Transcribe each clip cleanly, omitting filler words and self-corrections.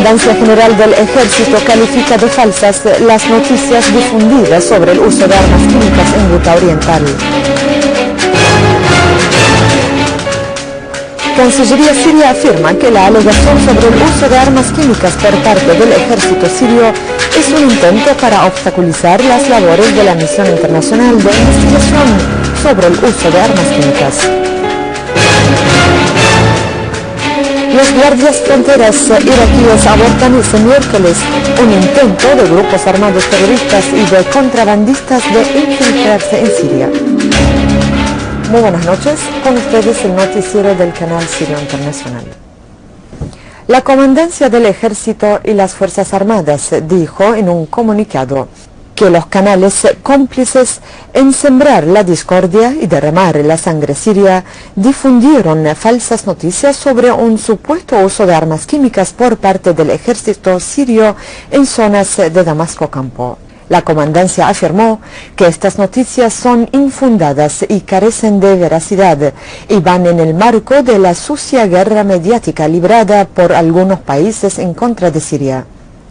Comandancia General del Ejército califica de falsas las noticias difundidas sobre el uso de armas químicas en Ghouta Oriental. Cancillería siria afirma que la alegación sobre el uso de armas químicas por parte del ejército sirio es un intento para obstaculizar las labores de la misión internacional de investigación sobre el uso de armas químicas. Los guardias fronteras iraquíes abortan este miércoles un intento de grupos armados terroristas y de contrabandistas de infiltrarse en Siria. Muy buenas noches, con ustedes el noticiero del canal Sirio Internacional. La Comandancia del Ejército y las Fuerzas Armadas dijo en un comunicado que los canales cómplices en sembrar la discordia y derramar la sangre siria difundieron falsas noticias sobre un supuesto uso de armas químicas por parte del ejército sirio en zonas de Damasco Campo. La comandancia afirmó que estas noticias son infundadas y carecen de veracidad y van en el marco de la sucia guerra mediática librada por algunos países en contra de Siria,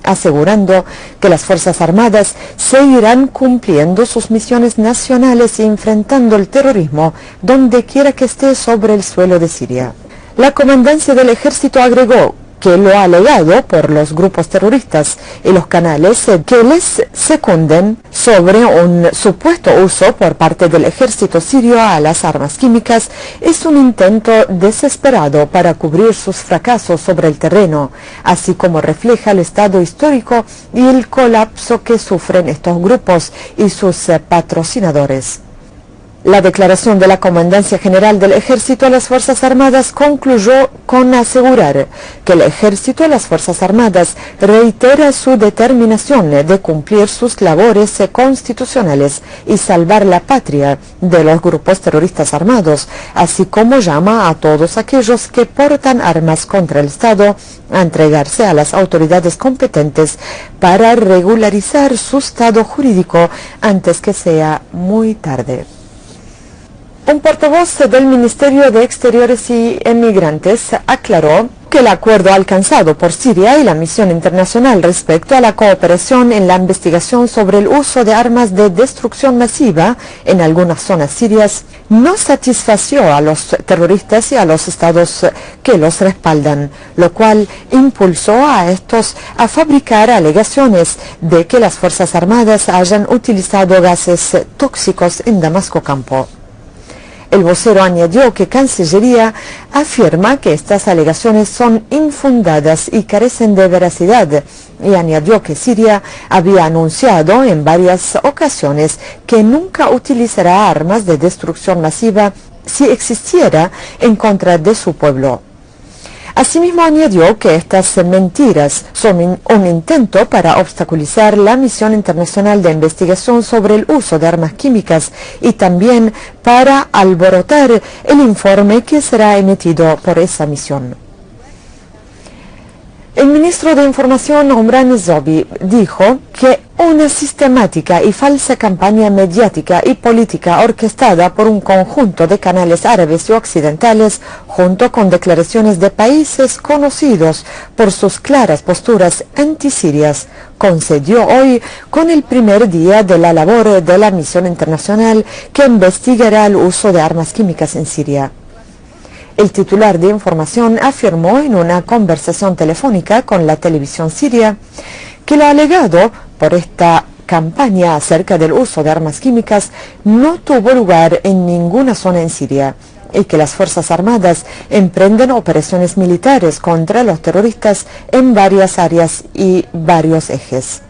asegurando que las Fuerzas Armadas seguirán cumpliendo sus misiones nacionales y enfrentando el terrorismo donde quiera que esté sobre el suelo de Siria. La comandancia del ejército agregó que lo alegado por los grupos terroristas y los canales que les secunden sobre un supuesto uso por parte del ejército sirio a las armas químicas es un intento desesperado para cubrir sus fracasos sobre el terreno, así como refleja el estado histórico y el colapso que sufren estos grupos y sus patrocinadores. La declaración de la Comandancia General del Ejército a las Fuerzas Armadas concluyó con asegurar que el Ejército y las Fuerzas Armadas reitera su determinación de cumplir sus labores constitucionales y salvar la patria de los grupos terroristas armados, así como llama a todos aquellos que portan armas contra el Estado a entregarse a las autoridades competentes para regularizar su estado jurídico antes que sea muy tarde. Un portavoz del Ministerio de Exteriores y Emigrantes aclaró que el acuerdo alcanzado por Siria y la misión internacional respecto a la cooperación en la investigación sobre el uso de armas de destrucción masiva en algunas zonas sirias no satisfació a los terroristas y a los estados que los respaldan, lo cual impulsó a estos a fabricar alegaciones de que las Fuerzas Armadas hayan utilizado gases tóxicos en Damasco Campo. El vocero añadió que Cancillería afirma que estas alegaciones son infundadas y carecen de veracidad, y añadió que Siria había anunciado en varias ocasiones que nunca utilizará armas de destrucción masiva si existiera en contra de su pueblo. Asimismo añadió que estas mentiras son un intento para obstaculizar la misión internacional de investigación sobre el uso de armas químicas y también para alborotar el informe que será emitido por esa misión. El ministro de Información, Omran Zobi, dijo que una sistemática y falsa campaña mediática y política orquestada por un conjunto de canales árabes y occidentales, junto con declaraciones de países conocidos por sus claras posturas antisirias, concedió hoy con el primer día de la labor de la misión internacional que investigará el uso de armas químicas en Siria. El titular de Información afirmó en una conversación telefónica con la televisión siria que lo alegado por esta campaña acerca del uso de armas químicas no tuvo lugar en ninguna zona en Siria y que las Fuerzas Armadas emprenden operaciones militares contra los terroristas en varias áreas y varios ejes.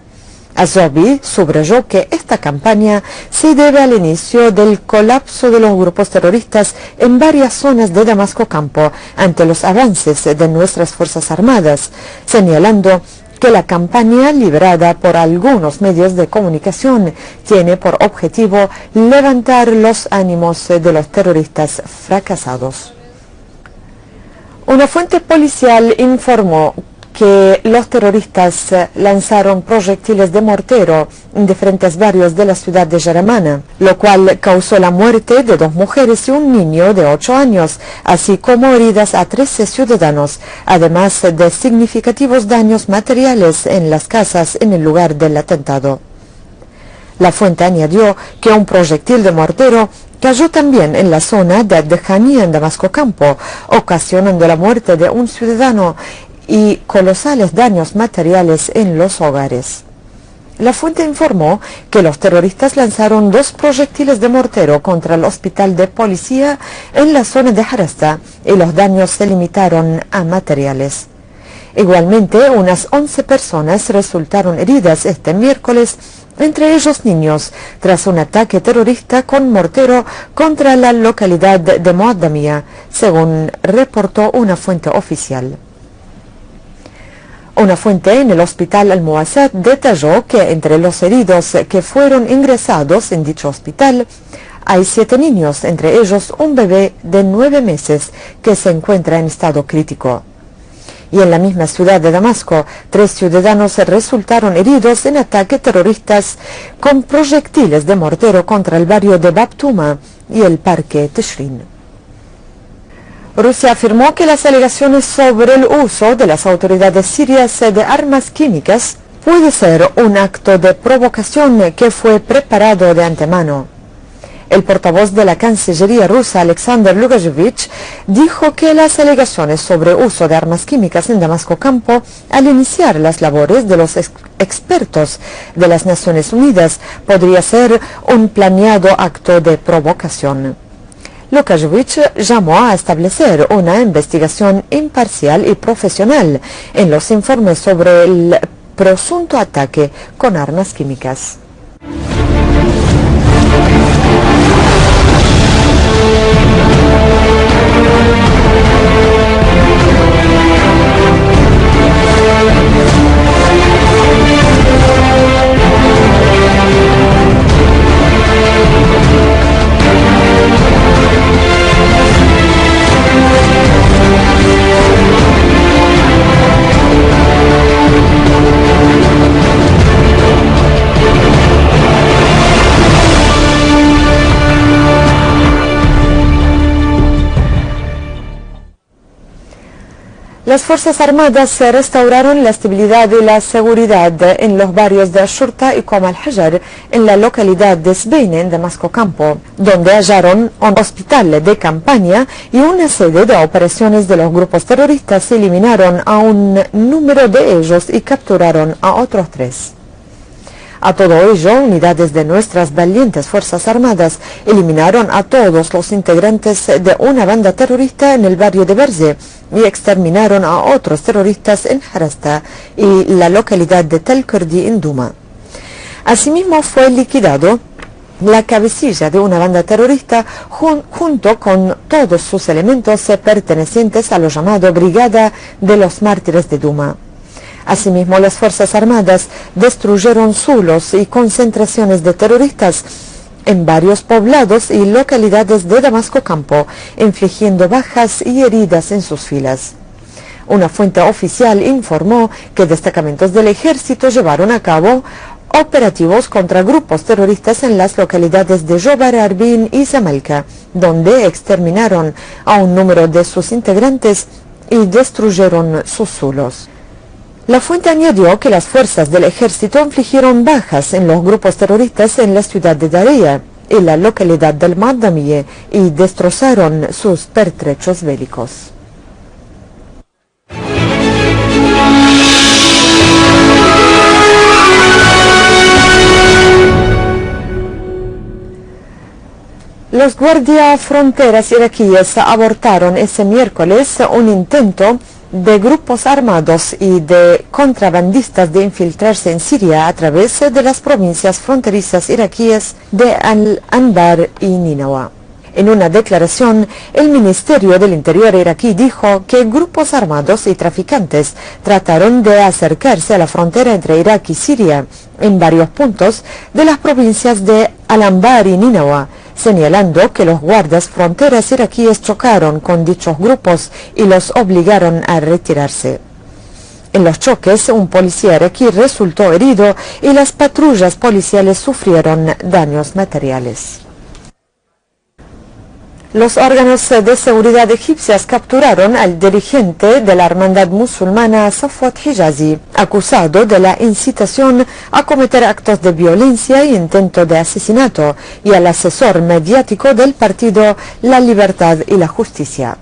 Zobi subrayó que esta campaña se debe al inicio del colapso de los grupos terroristas en varias zonas de Damasco Campo ante los avances de nuestras Fuerzas Armadas, señalando que la campaña librada por algunos medios de comunicación tiene por objetivo levantar los ánimos de los terroristas fracasados. Una fuente policial informó que los terroristas lanzaron proyectiles de mortero en diferentes barrios de la ciudad de Yaramana, lo cual causó la muerte de 2 mujeres y un niño de 8 años, así como heridas a 13 ciudadanos, además de significativos daños materiales en las casas en el lugar del atentado. La fuente añadió que un proyectil de mortero cayó también en la zona de Adjani en Damasco Campo, ocasionando la muerte de un ciudadano y colosales daños materiales en los hogares. La fuente informó que los terroristas lanzaron 2 proyectiles de mortero contra el hospital de policía en la zona de Harasta y los daños se limitaron a materiales. Igualmente, unas 11 personas resultaron heridas este miércoles, entre ellos niños, tras un ataque terrorista con mortero contra la localidad de Moaddamia, según reportó una fuente oficial. Una fuente en el hospital Al-Muwasat detalló que entre los heridos que fueron ingresados en dicho hospital hay 7 niños, entre ellos un bebé de 9 meses que se encuentra en estado crítico. Y en la misma ciudad de Damasco, 3 ciudadanos resultaron heridos en ataques terroristas con proyectiles de mortero contra el barrio de Bab Tuma y el parque Tishrin. Rusia afirmó que las alegaciones sobre el uso de las autoridades sirias de armas químicas puede ser un acto de provocación que fue preparado de antemano. El portavoz de la Cancillería rusa, Alexander Lukashevich, dijo que las alegaciones sobre uso de armas químicas en Damasco Campo, al iniciar las labores de los expertos de las Naciones Unidas, podría ser un planeado acto de provocación. Lukashevich llamó a establecer una investigación imparcial y profesional en los informes sobre el presunto ataque con armas químicas. Las Fuerzas Armadas restauraron la estabilidad y la seguridad en los barrios de Ashurta y Qom al-Hajar en la localidad de Sbeine, en Damasco Campo, donde hallaron un hospital de campaña y una sede de operaciones de los grupos terroristas. Eliminaron a un número de ellos y capturaron a otros 3. A todo ello, unidades de nuestras valientes Fuerzas Armadas eliminaron a todos los integrantes de una banda terrorista en el barrio de Berze y exterminaron a otros terroristas en Harasta y la localidad de Tel Kurdi en Duma. Asimismo, fue liquidado la cabecilla de una banda terrorista junto con todos sus elementos pertenecientes a lo llamado Brigada de los Mártires de Duma. Asimismo, las Fuerzas Armadas destruyeron zulos y concentraciones de terroristas en varios poblados y localidades de Damasco Campo, infligiendo bajas y heridas en sus filas. Una fuente oficial informó que destacamentos del ejército llevaron a cabo operativos contra grupos terroristas en las localidades de Jobar, Arbin y Zamalka, donde exterminaron a un número de sus integrantes y destruyeron sus zulos. La fuente añadió que las fuerzas del ejército infligieron bajas en los grupos terroristas en la ciudad de Daria y la localidad del Moaddamia y destrozaron sus pertrechos bélicos. Los guardias fronteras iraquíes abortaron ese miércoles un intento de grupos armados y de contrabandistas de infiltrarse en Siria a través de las provincias fronterizas iraquíes de Al-Anbar y Nínawa. En una declaración, el Ministerio del Interior iraquí dijo que grupos armados y traficantes trataron de acercarse a la frontera entre Irak y Siria en varios puntos de las provincias de Al-Anbar y Nínawa, señalando que los guardias fronteras iraquíes chocaron con dichos grupos y los obligaron a retirarse. En los choques, un policía iraquí resultó herido y las patrullas policiales sufrieron daños materiales. Los órganos de seguridad egipcios capturaron al dirigente de la hermandad musulmana Safwat Hijazi, acusado de la incitación a cometer actos de violencia e intento de asesinato, y al asesor mediático del partido La Libertad y la Justicia.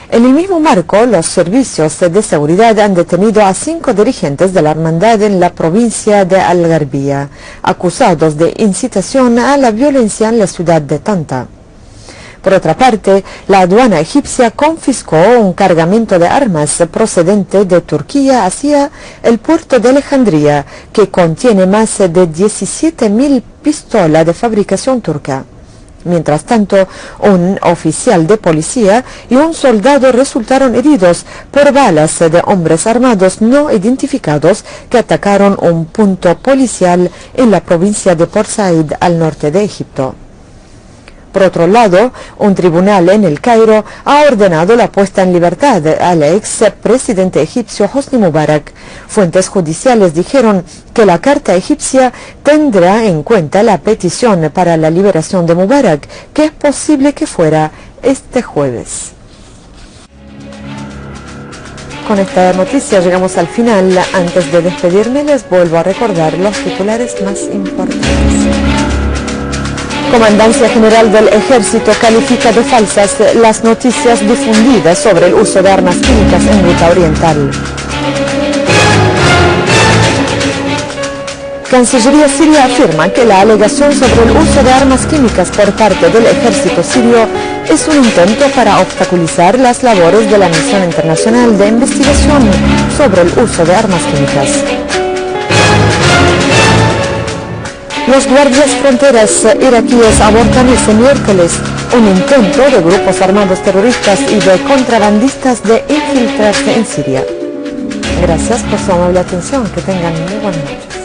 En el mismo marco, los servicios de seguridad han detenido a 5 dirigentes de la hermandad en la provincia de Al-Gharbia, acusados de incitación a la violencia en la ciudad de Tanta. Por otra parte, la aduana egipcia confiscó un cargamento de armas procedente de Turquía hacia el puerto de Alejandría, que contiene más de 17.000 pistolas de fabricación turca. Mientras tanto, un oficial de policía y un soldado resultaron heridos por balas de hombres armados no identificados que atacaron un punto policial en la provincia de Port Said, al norte de Egipto. Por otro lado, un tribunal en El Cairo ha ordenado la puesta en libertad al ex presidente egipcio Hosni Mubarak. Fuentes judiciales dijeron que la Carta egipcia tendrá en cuenta la petición para la liberación de Mubarak, que es posible que fuera este jueves. Con esta noticia llegamos al final. Antes de despedirme, les vuelvo a recordar los titulares más importantes. Comandancia General del Ejército califica de falsas las noticias difundidas sobre el uso de armas químicas en Ghouta Oriental. Cancillería siria afirma que la alegación sobre el uso de armas químicas por parte del ejército sirio es un intento para obstaculizar las labores de la Misión Internacional de Investigación sobre el uso de armas químicas. Los guardias fronteras iraquíes abortan este miércoles un intento de grupos armados terroristas y de contrabandistas de infiltrarse en Siria. Gracias por su amable atención. Que tengan muy buena noche.